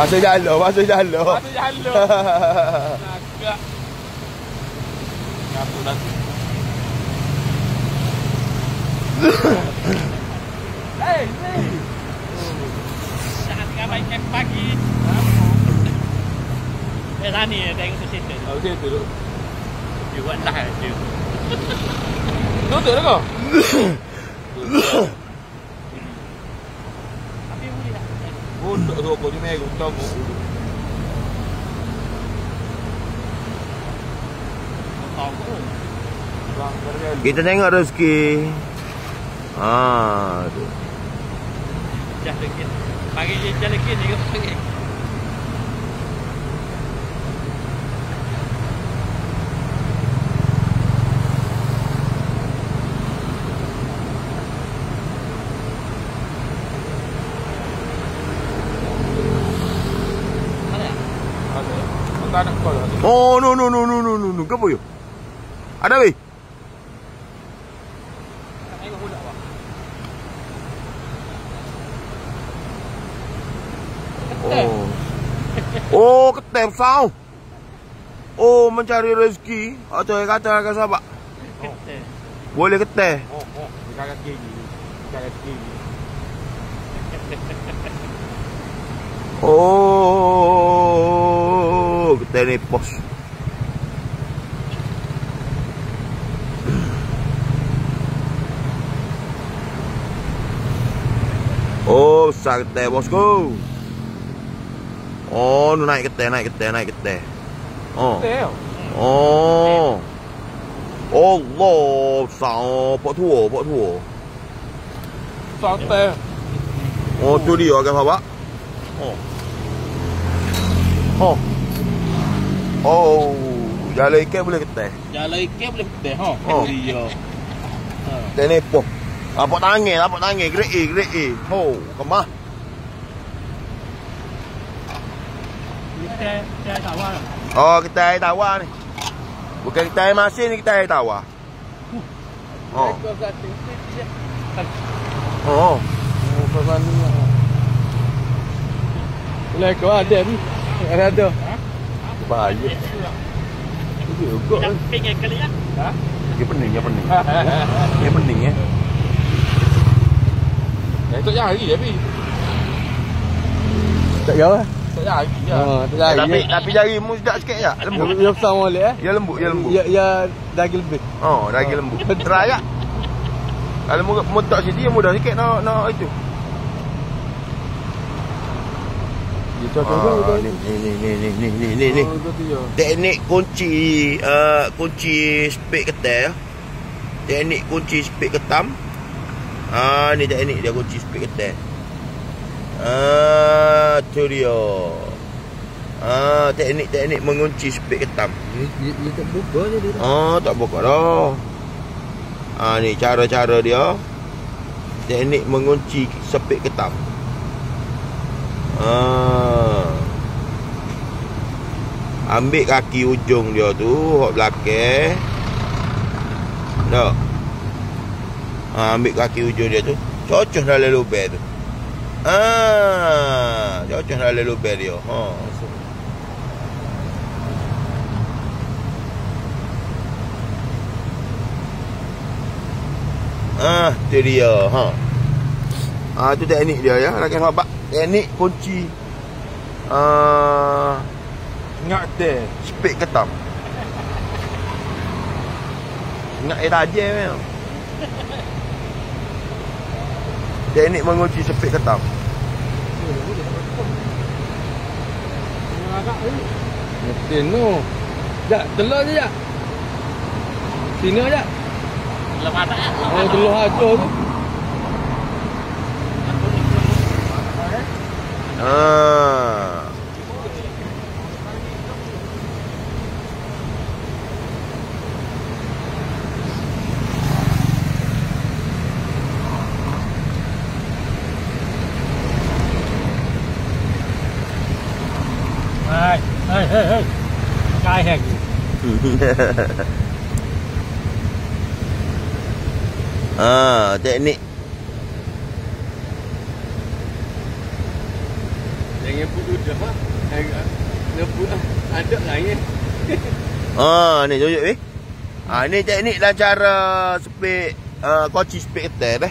Masuk jalur, masuk jalur. Masuk jalur. Agak. Apa nanti? Hei. Jangan tinggal main camp pagi. Tani tengok tu situ. Oh, situ tu. Dia buat lah tu. Tutup dah kau? Tapi boleh tak? Untuk rokok ni merah tahu. Kita tengok rezeki. Tu. Dah lagi. Pagi je jalan lagi ni pagi. Oh, no. Kenapa you? Ada weh? Oh, ketep besar. Oh, mencari rezeki. Atau kata sahabat. Boleh ketep. Jangan gigi. Oh, ketep ni pos. Oh, besar ketep bosku. Oh, naik ketep. Oh. Allah, besar. Pok tua. Santai. Oh, tu dia kan sahabat. Oh, jalan ikan boleh ketep. Ha. Dia. Tenepo. Nampak tangan, grade A. Oh, kemah. Kita tawar. Oh, kita air tawar ni. Bukan kita air masin ni, kita air tawar. Oh. Pasal ni. Lekor ada ni. Ada. Bahaya. Juga. Pengen kali ya. Ha? Dia pening. Dia pening ya. Itu jari tapi. Tak jauh. Tak jari je. Tak jari. Tapi jarimu sedap sikit ya. Lembut. Dia besar molek eh. Ya lembut. Ya daging lebih. Oh, daging lembut. Terai tak? Kalau mu tak sini mudah sikit nak itu. Dia cocok Ni. Teknik kunci spek ketel. Teknik kunci spek ketam. Ni teknik dia kunci spek ketel. Tu dia. Teknik mengunci spek ketam. Dia tak buka je dia. Tak buka dah. Ni cara-cara dia. Teknik mengunci spek ketam. Ambil kaki ujung dia tu, hok belakang. Tak. Ambil kaki ujung dia tu, cocok dalam lubang tu. Cocok dalam lubang dia. Tu dia. Tu teknik dia ya, rakan sahabat. Teknik kunci Ngak teh. spek ketam. Ngak air tajam kan. Teknik mengunci spek ketam. Mesin tu. Jak, telur je jak. Sini aja. Telur ada. Telur hancur tu. Hei. Cai hek. Teknik. Dengan Ngeput sudah. Ngeput ada lain. Ni tunjuk ni. Ni teknik dan cara spek koci spek ketel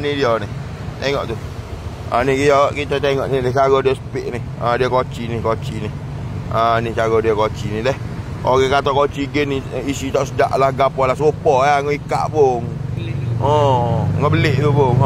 ni dia ni. Tengok tu. Ni kita tengok ni cara dia spek ni. Dia koci ni. Ni cara dia koci ni deh. Orang kata koci gen ni isi tak sedap lah gapo lah sopa ngau ikat pun. Ngau belik tu pun.